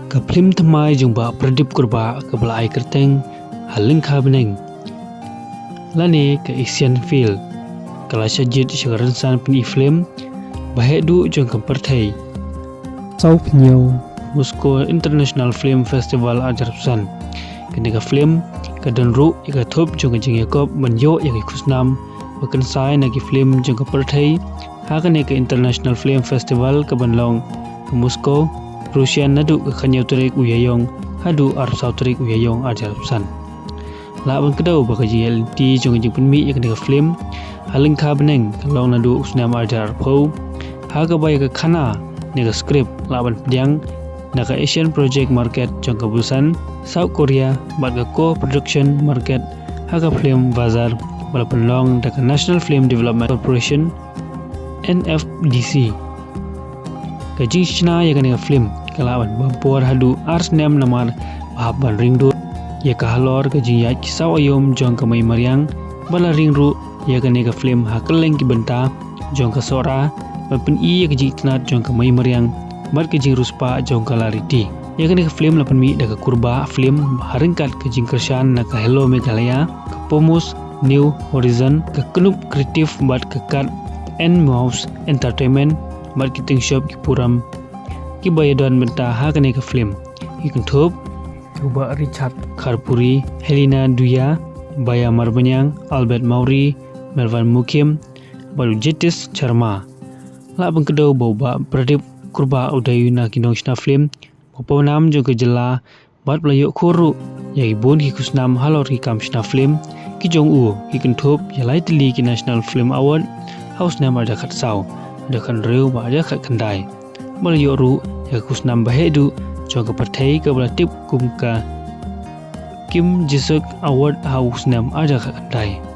Ke phlim thamai jumpa Pradip Kurbah ke belai kerteng Lyngkha bneng. Lani ke Asian Field. Kalau Shah jied rynsan pyni phlim bahek du jong ke perthai. Thankyou Moscow International Film Festival ajarapsan. Kini ke phlim ke denru ika thop jong ke jing yakop menyo ika kusnam bakan sai nagi phlim jong ke perthai. Hakane ke International Film Festival ke Banlong ke Moscow Rusia nadu ke khanyau tarik uyayong hadu arsau tarik uyayong ajarapsan. Laban kedau baka JLT jong jing penmi ika ke phlim Lyngkha bneng kalong nadu usnam ajar phau haga bay ke khana nega script laban pediang naka Asian Project Market jong ke Busan South Korea bat ke co-production market haga film bazar walaupun long daka National Film Development Corporation NFDC ke jing Shna ya ke film kalawan bampor hadu arsnem namar bahaban ringdu ya ke halor ke jing ya kisau ayom jong ke mai mariang bala ringru ya ke film hakeleng ki benta jong ke sora walaupun iya ke jing tenat jong ke mai mariang mat ke jing ruspa jong ke lariti ya ke film lapan mi daka Kurbah film haringkat ke jing kersan naka Hello Meghalaya ke Pomus New Horizon ke Kenup Kreatif bat ke Kat and Mouse Entertainment mat ki ting shop ki puram ki bayadon benta ha ke film ikan thop Kuba Richard Kharpuri Helena Duya Baya Marbanyang Albert Mauri Melvan Mukim baru Jetis Charma labang kedau bauba Pradip Kurbah udayuna kinong Shna film nam jong ke jela bat pelayo khuru yai bon ki kusnam halor ki kam Shna film ki jong u ikan thop yalai tili ki National Film Award house nam ada khat sau ada kan reu ba ada khat kandai balayo ru ya kusnam bahedu jong ke perthai ke Pradip Kurbah Kim Jisuk Award house nam ada khat kandai